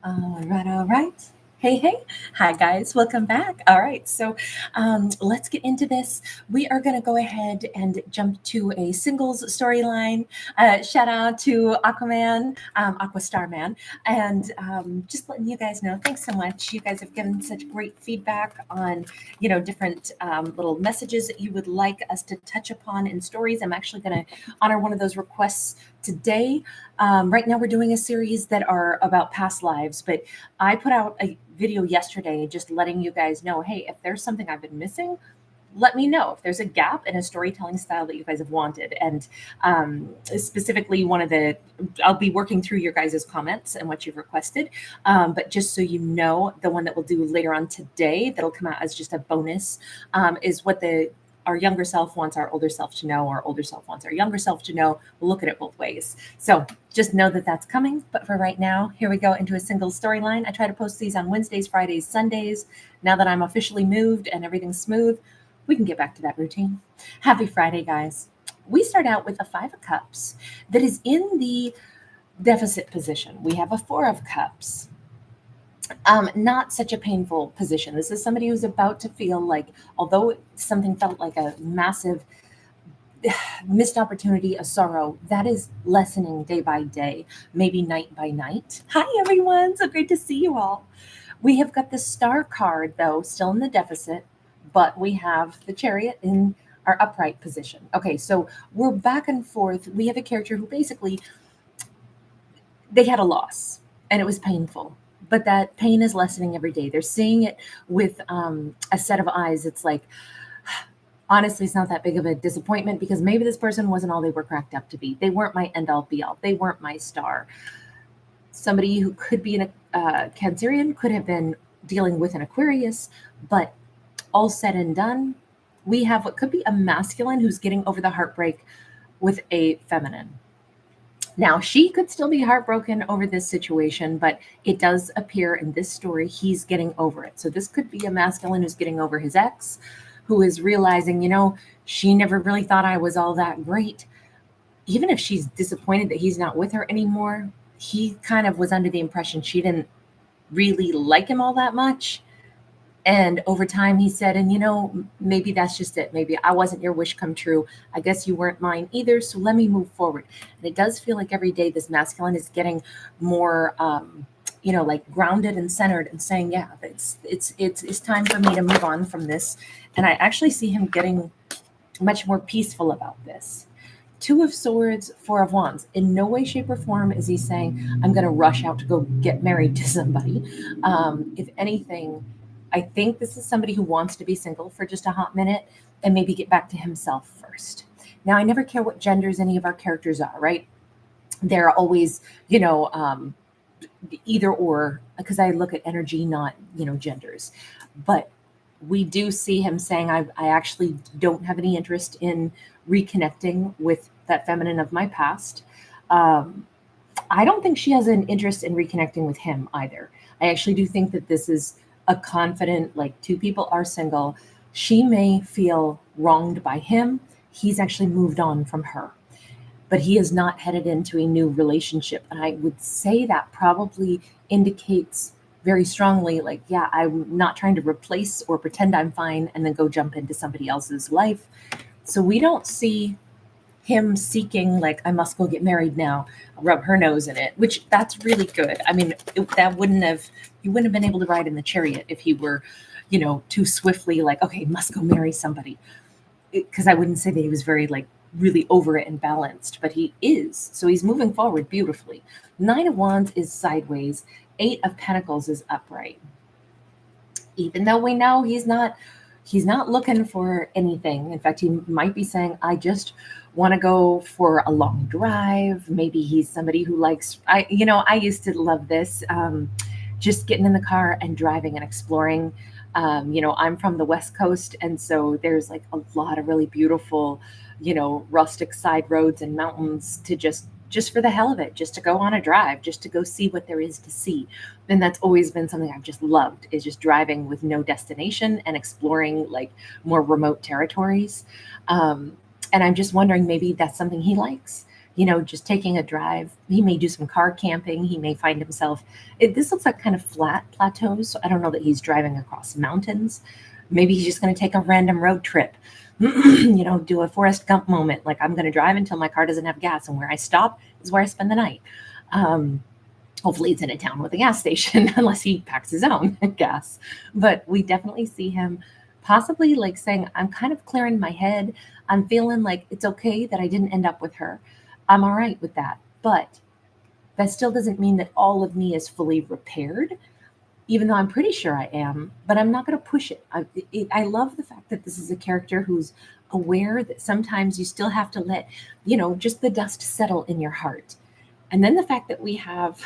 All right, all right. Hey, hey. Hi, guys. Welcome back. All right, so let's get into this. We are going to go ahead and jump to a singles storyline. Shout out to Aquaman, Aqua Starman, and just letting you guys know, thanks so much. You guys have given such great feedback on, different little messages that you would like us to touch upon in stories. I'm actually going to honor one of those requests today. Right now, we're doing a series that are about past lives, but I put out a video yesterday just letting you guys know, hey, if there's something I've been missing, let me know. If there's a gap in a storytelling style that you guys have wanted. And specifically, I'll be working through your guys' comments and what you've requested. But just so you know, the one that we'll do later on today, that'll come out as just a bonus, is what our younger self wants our older self to know, our older self wants our younger self to know. We'll look at it both ways. So just know that that's coming. But for right now, here we go into a single storyline. I try to post these on Wednesdays, Fridays, Sundays. Now that I'm officially moved and everything's smooth, we can get back to that routine. Happy Friday, guys. We start out with a Five of Cups that is in the deficit position. We have a Four of Cups. Not such a painful position. This is somebody who's about to feel like, although something felt like a massive missed opportunity, a sorrow, that is lessening day by day, maybe night by night. Hi, everyone. So great to see you all. We have got the Star card, though, still in the deficit, but we have the Chariot in our upright position. Okay, so we're back and forth. We have a character who basically, they had a loss, and it was painful. But that pain is lessening every day. They're seeing it with a set of eyes. It's like, honestly, it's not that big of a disappointment because maybe this person wasn't all they were cracked up to be. They weren't my end all be all. They weren't my star. Somebody who could be a Cancerian could have been dealing with an Aquarius, but all said and done, we have what could be a masculine who's getting over the heartbreak with a feminine. Now, she could still be heartbroken over this situation, but it does appear in this story he's getting over it. So this could be a masculine who's getting over his ex, who is realizing, she never really thought I was all that great. Even if she's disappointed that he's not with her anymore, he kind of was under the impression she didn't really like him all that much. And over time, he said, and maybe that's just it. Maybe I wasn't your wish come true. I guess you weren't mine either. So let me move forward. And it does feel like every day this masculine is getting more, like grounded and centered and saying, yeah, it's time for me to move on from this. And I actually see him getting much more peaceful about this. Two of Swords, Four of Wands. In no way, shape, or form is he saying, I'm going to rush out to go get married to somebody. If anything, I think this is somebody who wants to be single for just a hot minute and maybe get back to himself first. Now, I never care what genders any of our characters are, right? They're always, either or, because I look at energy, not, genders. But we do see him saying, I actually don't have any interest in reconnecting with that feminine of my past. I don't think she has an interest in reconnecting with him either. I actually do think that this is a confident, like two people are single. She may feel wronged by him. He's actually moved on from her, but he is not headed into a new relationship. And I would say that probably indicates very strongly, like, yeah, I'm not trying to replace or pretend I'm fine and then go jump into somebody else's life. So we don't see him seeking, like, I must go get married now, rub her nose in it, which that's really good. I mean, you wouldn't have been able to ride in the Chariot if he were, too swiftly like, okay, must go marry somebody. Because I wouldn't say that he was very, like, really over it and balanced, but he is. So he's moving forward beautifully. Nine of Wands is sideways. Eight of Pentacles is upright. Even though we know he's not looking for anything. In fact, he might be saying, I just want to go for a long drive. Maybe he's somebody who likes, I used to love this, just getting in the car and driving and exploring. I'm from the West Coast. And so there's like a lot of really beautiful, rustic side roads and mountains to just for the hell of it, just to go on a drive, just to go see what there is to see. And that's always been something I've just loved, is just driving with no destination and exploring like more remote territories. And I'm just wondering, maybe that's something he likes. just taking a drive. He may do some car camping. He may find himself, this looks like kind of flat plateaus. So I don't know that he's driving across mountains. Maybe he's just going to take a random road trip, do a Forrest Gump moment. Like, I'm going to drive until my car doesn't have gas, and where I stop is where I spend the night. Hopefully it's in a town with a gas station, unless he packs his own gas. But we definitely see him possibly like saying, I'm kind of clearing my head. I'm feeling like it's okay that I didn't end up with her. I'm all right with that. But that still doesn't mean that all of me is fully repaired, even though I'm pretty sure I am, but I'm not going to push it. I love the fact that this is a character who's aware that sometimes you still have to let, just the dust settle in your heart. And then the fact that we have,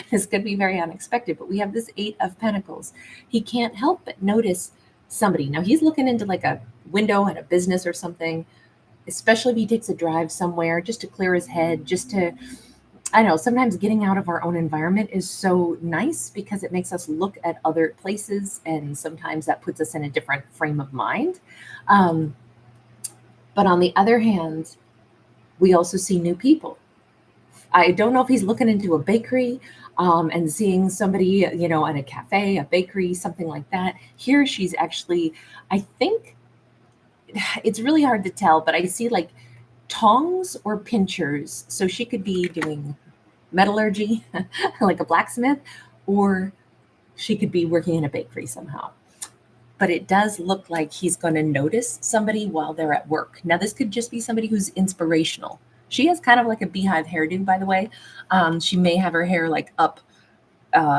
this could be very unexpected, but we have this 8 of Pentacles. He can't help but notice somebody. Now he's looking into like a window at a business or something, especially if he takes a drive somewhere just to clear his head, just to, I know sometimes getting out of our own environment is so nice because it makes us look at other places, and sometimes that puts us in a different frame of mind. But on the other hand, we also see new people. I don't know if he's looking into a bakery and seeing somebody, at a cafe, a bakery, something like that. Here she's actually, I think it's really hard to tell, but I see like tongs or pinchers. So she could be doing metallurgy, like a blacksmith, or she could be working in a bakery somehow. But it does look like he's going to notice somebody while they're at work. Now, this could just be somebody who's inspirational. She has kind of like a beehive hairdo, by the way. She may have her hair like up.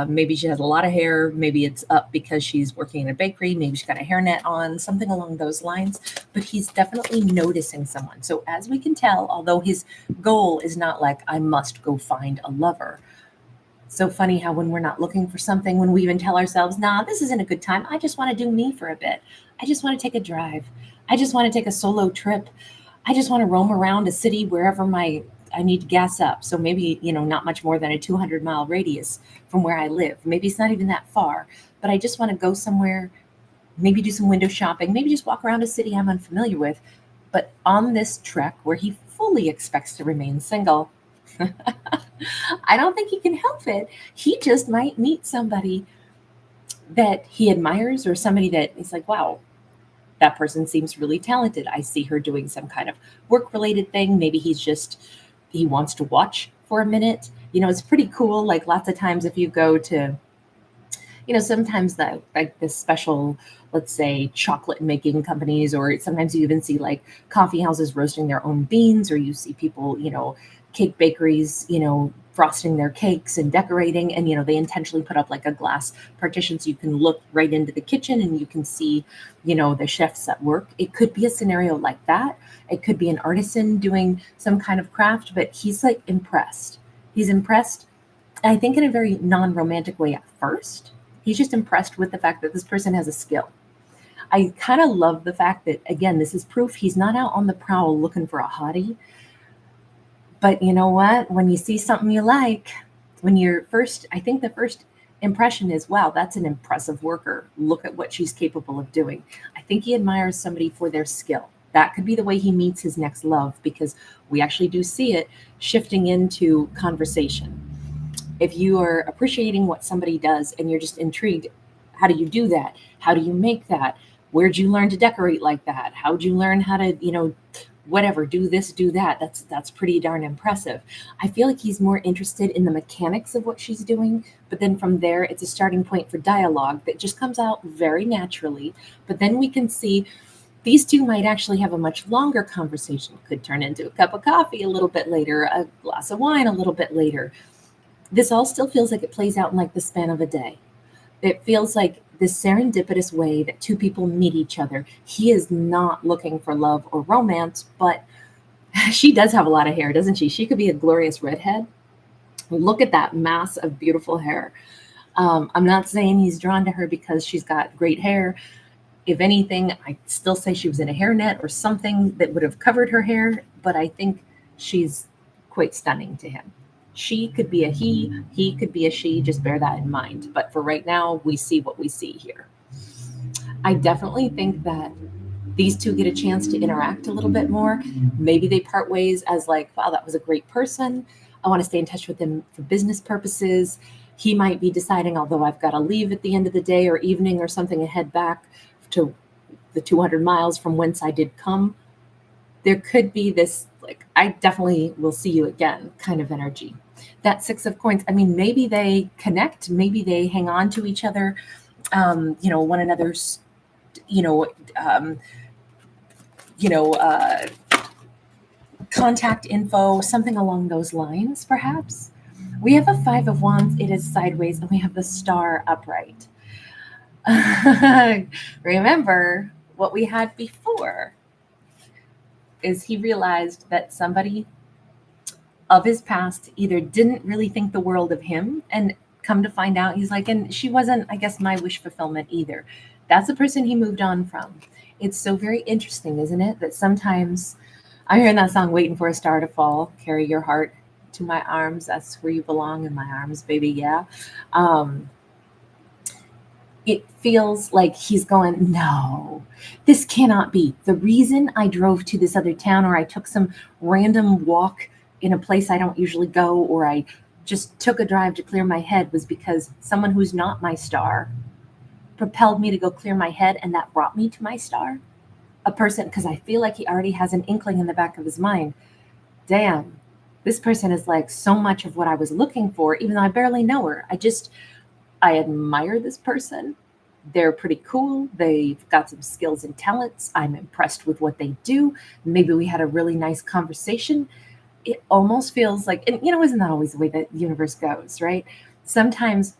Maybe she has a lot of hair. Maybe it's up because she's working in a bakery. Maybe she's got a hairnet on, something along those lines. But he's definitely noticing someone. So as we can tell, although his goal is not like, I must go find a lover. So funny how when we're not looking for something, when we even tell ourselves, nah, this isn't a good time. I just want to do me for a bit. I just want to take a drive. I just want to take a solo trip. I just want to roam around a city wherever I need to gas up. So maybe, not much more than a 200-mile radius from where I live. Maybe it's not even that far, but I just want to go somewhere, maybe do some window shopping, maybe just walk around a city I'm unfamiliar with. But on this trek where he fully expects to remain single, I don't think he can help it. He just might meet somebody that he admires, or somebody that is like, wow, that person seems really talented. I see her doing some kind of work-related thing. Maybe he wants to watch for a minute. It's pretty cool. Like lots of times if you go to, sometimes the special, let's say, chocolate making companies, or sometimes you even see like coffee houses roasting their own beans, or you see people, cake bakeries, frosting their cakes and decorating, and they intentionally put up like a glass partition so you can look right into the kitchen and you can see the chefs at work. It could be a scenario like that. It could be an artisan doing some kind of craft, but he's like impressed. He's impressed, I think, in a very non-romantic way at first. He's just impressed with the fact that this person has a skill. I kind of love the fact that, again, this is proof he's not out on the prowl looking for a hottie. But you know what? When you see something you like, I think the first impression is, wow, that's an impressive worker. Look at what she's capable of doing. I think he admires somebody for their skill. That could be the way he meets his next love, because we actually do see it shifting into conversation. If you are appreciating what somebody does and you're just intrigued, how do you do that? How do you make that? Where'd you learn to decorate like that? How'd you learn how to, whatever, do this, do that? That's pretty darn impressive. I feel like he's more interested in the mechanics of what she's doing, but then from there, it's a starting point for dialogue that just comes out very naturally. But then we can see these two might actually have a much longer conversation. Could turn into a cup of coffee a little bit later, a glass of wine a little bit later. This all still feels like it plays out in like the span of a day. It feels like this serendipitous way that two people meet each other. He is not looking for love or romance, but she does have a lot of hair, doesn't she? She could be a glorious redhead. Look at that mass of beautiful hair. I'm not saying he's drawn to her because she's got great hair. If anything, I still say she was in a hairnet or something that would have covered her hair, but I think she's quite stunning to him. She could be a he could be a she, just bear that in mind. But for right now, we see what we see here. I definitely think that these two get a chance to interact a little bit more. Maybe they part ways as like, wow, that was a great person. I want to stay in touch with him for business purposes. He might be deciding, although I've got to leave at the end of the day or evening or something and head back to the 200 miles from whence I did come. There could be this, like, I definitely will see you again kind of energy. That Six of Coins, I mean, maybe they connect, maybe they hang on to each other, one another's, you know, um, you know, contact info, something along those lines, perhaps. We have a Five of Wands, it is sideways, and we have the Star upright. Remember what we had before is he realized that somebody of his past either didn't really think the world of him, and come to find out, he's like, and she wasn't, I guess, my wish fulfillment either. That's the person he moved on from. It's so very interesting, isn't it? That sometimes I'm hearing that song, Waiting for a Star to Fall, carry your heart to my arms. That's where you belong, in my arms, baby. Yeah. It feels like he's going, no, this cannot be. The reason I drove to this other town, or I took some random walk in a place I don't usually go, or I just took a drive to clear my head, was because someone who's not my star propelled me to go clear my head, and that brought me to my star. A person, because I feel like he already has an inkling in the back of his mind. Damn, this person is like so much of what I was looking for, even though I barely know her. I admire this person. They're pretty cool. They've got some skills and talents. I'm impressed with what they do. Maybe we had a really nice conversation. It almost feels like, and isn't that always the way that the universe goes, right? Sometimes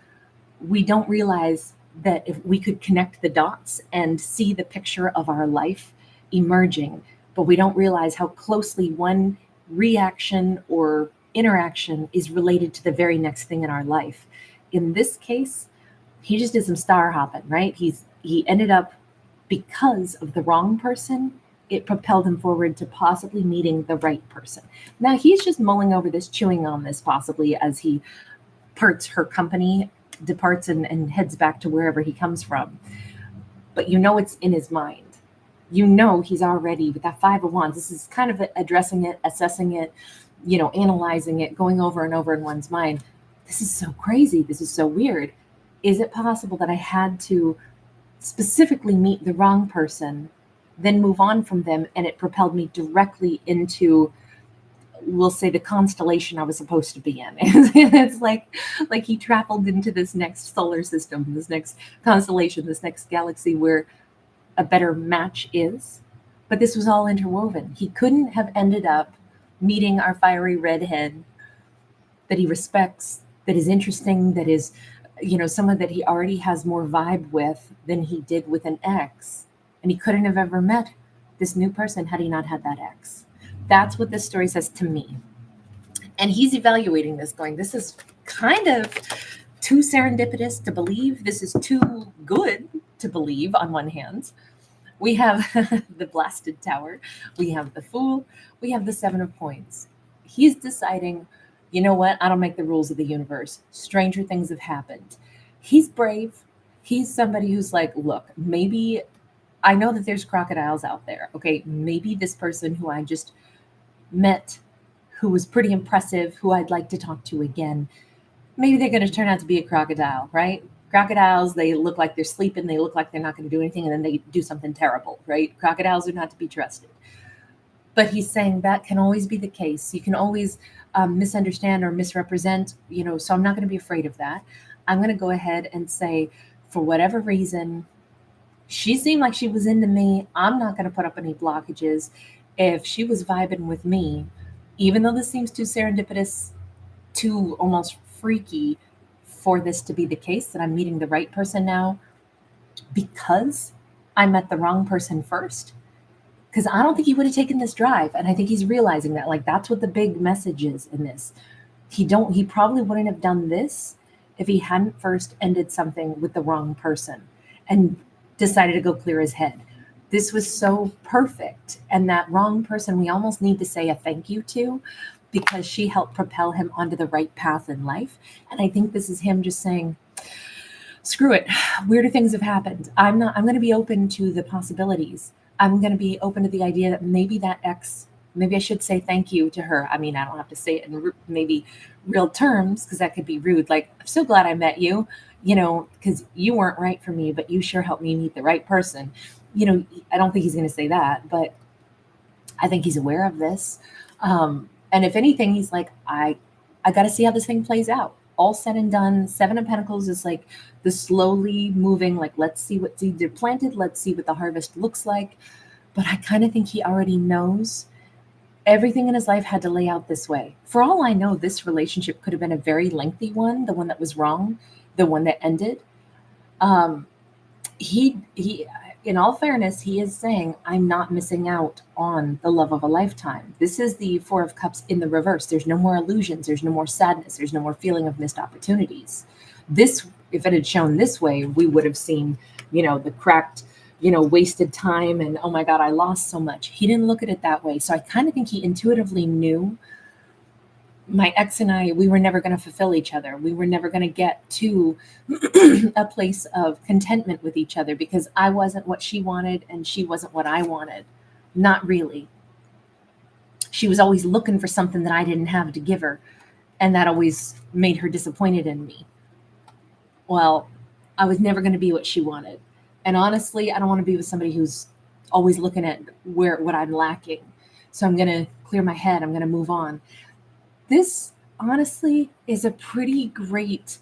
we don't realize that if we could connect the dots and see the picture of our life emerging, but we don't realize how closely one reaction or interaction is related to the very next thing in our life. In this case, he just did some star hopping, right? He ended up, because of the wrong person, it propelled him forward to possibly meeting the right person. Now he's just mulling over this, chewing on this, possibly as he parts her company, departs and heads back to wherever he comes from. But it's in his mind. He's already, with that Five of Wands, this is kind of addressing it, assessing it, analyzing it, going over and over in one's mind. This is so crazy. This is so weird. Is it possible that I had to specifically meet the wrong person, then move on from them, and it propelled me directly into, we'll say, the constellation I was supposed to be in? It's like he traveled into this next solar system, this next constellation, this next galaxy where a better match is. But this was all interwoven. He couldn't have ended up meeting our fiery redhead that he respects, that is interesting, that is, someone that he already has more vibe with than he did with an ex. And he couldn't have ever met this new person had he not had that ex. That's what this story says to me. And he's evaluating this, going, this is kind of too serendipitous to believe. This is too good to believe, on one hand. We have the Blasted Tower. We have the Fool. We have the Seven of Coins. He's deciding, you know what? I don't make the rules of the universe. Stranger things have happened. He's brave. He's somebody who's like, look, maybe I know that there's crocodiles out there. Okay, maybe this person who I just met, who was pretty impressive, who I'd like to talk to again, maybe they're going to turn out to be a crocodile, right? Crocodiles, they look like they're sleeping. They look like they're not going to do anything, and then they do something terrible, right? Crocodiles are not to be trusted. But he's saying that can always be the case. You can always misunderstand or misrepresent, so I'm not going to be afraid of that. I'm going to go ahead and say, for whatever reason, she seemed like she was into me. I'm not going to put up any blockages. If she was vibing with me, even though this seems too serendipitous, too almost freaky for this to be the case, that I'm meeting the right person now because I met the wrong person first. Because I don't think he would have taken this drive. And I think he's realizing that, like, that's what the big message is in this. He probably wouldn't have done this if he hadn't first ended something with the wrong person and decided to go clear his head. This was so perfect. And that wrong person, we almost need to say a thank you to, because she helped propel him onto the right path in life. And I think this is him just saying, screw it. Weirder things have happened. I'm going to be open to the possibilities. I'm going to be open to the idea that maybe that ex, maybe I should say thank you to her. I mean, I don't have to say it in maybe real terms because that could be rude. Like, I'm so glad I met you, because you weren't right for me, but you sure helped me meet the right person. I don't think he's going to say that, but I think he's aware of this. And if anything, he's like, I got to see how this thing plays out. All said and done, Seven of Pentacles is like the slowly moving, like, let's see what seeds are planted. Let's see what the harvest looks like. But I kind of think he already knows everything in his life had to lay out this way. For all I know, this relationship could have been a very lengthy one, the one that was wrong, the one that ended. Um, he in all fairness, he is saying, I'm not missing out on the love of a lifetime. This is the Four of Cups in the reverse. There's no more illusions, there's no more sadness, there's no more feeling of missed opportunities. This, if it had shown this way, we would have seen, the cracked, wasted time and, oh my God, I lost so much. He didn't look at it that way. So I kind of think he intuitively knew my ex and I, we were never going to fulfill each other. We were never going to get to a place of contentment with each other because I wasn't what she wanted and she wasn't what I wanted. Not really. She was always looking for something that I didn't have to give her, and that always made her disappointed in me. Well, I was never going to be what she wanted. And honestly, I don't want to be with somebody who's always looking at what I'm lacking. So I'm going to clear my head. I'm going to move on. This honestly is a pretty great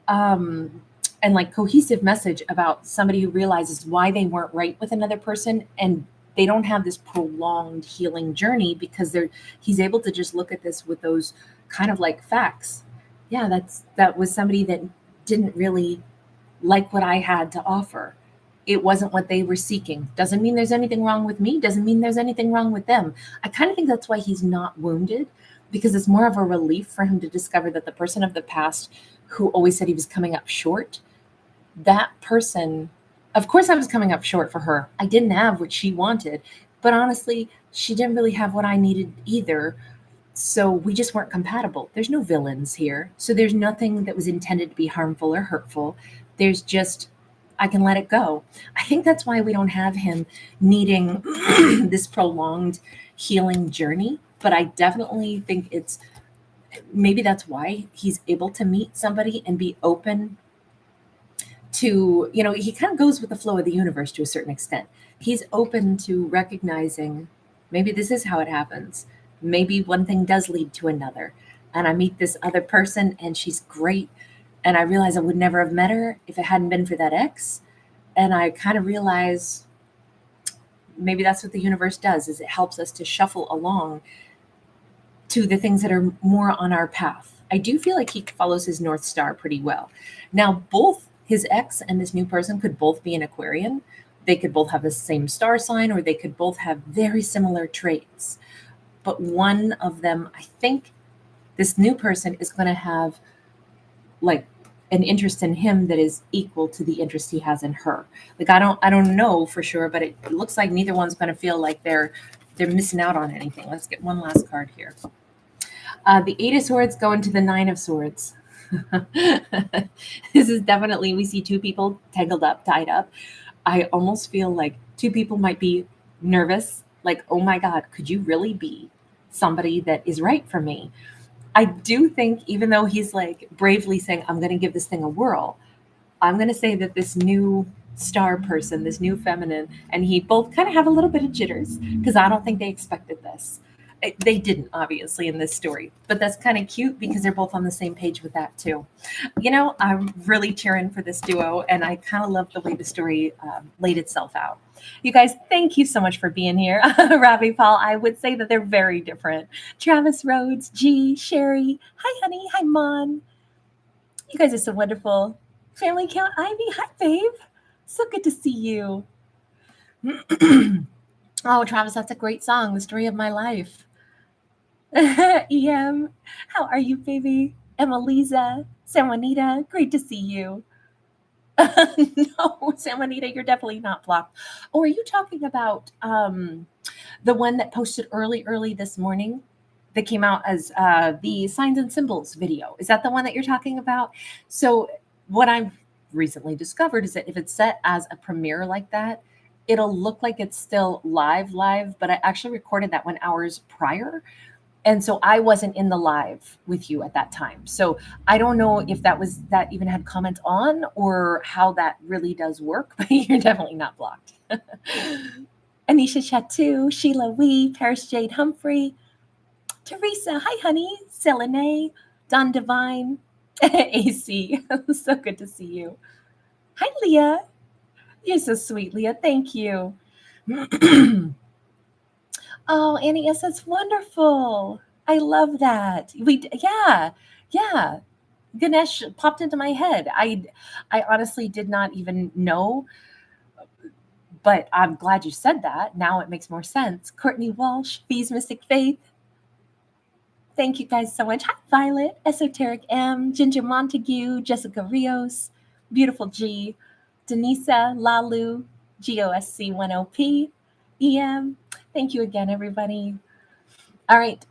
and like cohesive message about somebody who realizes why they weren't right with another person, and they don't have this prolonged healing journey because he's able to just look at this with those kind of like facts. Yeah, that was somebody that didn't really like what I had to offer. It wasn't what they were seeking. Doesn't mean there's anything wrong with me. Doesn't mean there's anything wrong with them. I kind of think that's why he's not wounded, because it's more of a relief for him to discover that the person of the past who always said he was coming up short, that person, of course I was coming up short for her. I didn't have what she wanted, but honestly, she didn't really have what I needed either. So we just weren't compatible. There's no villains here. So there's nothing that was intended to be harmful or hurtful. There's just, I can let it go. I think that's why we don't have him needing this prolonged healing journey. But I definitely think maybe that's why he's able to meet somebody and be open to, he kind of goes with the flow of the universe to a certain extent. He's open to recognizing maybe this is how it happens. Maybe one thing does lead to another. And I meet this other person and she's great. And I realize I would never have met her if it hadn't been for that ex. And I kind of realize maybe that's what the universe does, is it helps us to shuffle along to the things that are more on our path. I do feel like he follows his North Star pretty well. Now, both his ex and this new person could both be an Aquarian. They could both have the same star sign, or they could both have very similar traits. But one of them, I think this new person is going to have like an interest in him that is equal to the interest he has in her. Like, I don't know for sure, but it looks like neither one's going to feel like they're missing out on anything. Let's get one last card here. The Eight of Swords go into the Nine of Swords. This is definitely, we see two people tangled up, tied up. I almost feel like two people might be nervous, like, oh my God, could you really be somebody that is right for me? I do think, even though he's like bravely saying, I'm going to give this thing a whirl, I'm going to say that this new star person, this new feminine, and he both kind of have a little bit of jitters because I don't think they expected this. They didn't, obviously, in this story, but that's kind of cute because they're both on the same page with that too. I'm really cheering for this duo, and I kind of love the way the story laid itself out. You guys, thank you so much for being here. Ravi Paul, I would say that they're very different. Travis Rhodes, G, Sherry, hi honey, hi Mon. You guys are so wonderful. Family Count Ivy, hi babe. So good to see you. Oh, Travis, that's a great song. The story of my life. EM, how are you, baby? Emma-Lisa, San Juanita, great to see you. No, San Juanita, you're definitely not blocked. Oh, are you talking about the one that posted early this morning that came out as the Signs and Symbols video? Is that the one that you're talking about? So what I've recently discovered is that if it's set as a premiere like that, it'll look like it's still live, but I actually recorded that 1 hours prior. And so I wasn't in the live with you at that time. So I don't know if that even had comments on or how that really does work, but you're definitely not blocked. Anisha Chateau, Sheila Wee, Paris Jade Humphrey, Teresa, hi honey, Selene, Don Divine, AC, so good to see you. Hi Leah, you're so sweet, Leah, thank you. Oh, Annie, yes, that's wonderful. I love that. Yeah. Ganesh popped into my head. I honestly did not even know, but I'm glad you said that. Now it makes more sense. Courtney Walsh, Bees Mystic Faith. Thank you guys so much. Hi, Violet, Esoteric M, Ginger Montague, Jessica Rios, Beautiful G, Denisa, Lalu, GOSC10P, EM. Thank you again, everybody. All right.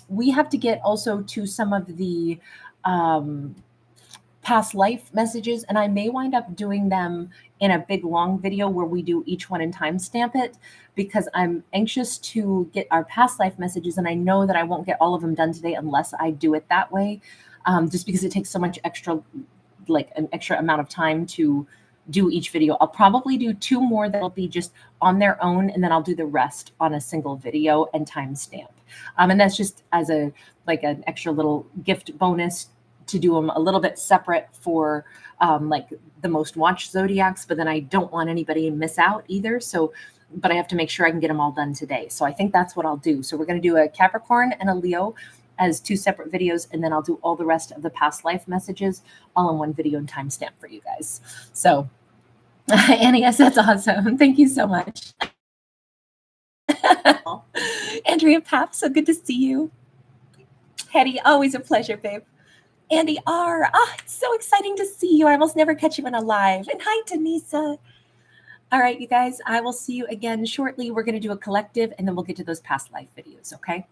We have to get also to some of the um, past life messages, and I may wind up doing them in a big long video where we do each one and timestamp it because I'm anxious to get our past life messages, and I know that I won't get all of them done today unless I do it that way, just because it takes so much extra, like an extra amount of time to do each video. I'll probably do 2 more that'll be just on their own, and then I'll do the rest on a single video and timestamp. And that's just as a like an extra little gift bonus to do them a little bit separate for like the most watched zodiacs, but then I don't want anybody to miss out either. So, but I have to make sure I can get them all done today. So I think that's what I'll do. So we're going to do a Capricorn and a Leo as 2 separate videos, and then I'll do all the rest of the past life messages all in one video and timestamp for you guys. So, Annie, yes, that's awesome. Thank you so much. Andrea Papp, so good to see you. Hetty, always a pleasure, babe. Andy R. It's so exciting to see you. I almost never catch you in a live. And hi, Denisa. All right, you guys, I will see you again shortly. We're going to do a collective, and then we'll get to those past life videos, okay?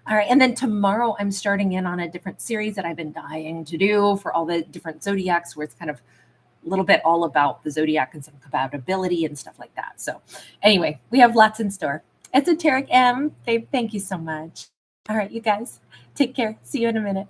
All right, and then tomorrow I'm starting in on a different series that I've been dying to do for all the different zodiacs, where it's kind of a little bit all about the zodiac and some compatibility and stuff like that. So anyway, we have lots in store. Esoteric M, babe, thank you so much. All right, you guys, take care. See you in a minute.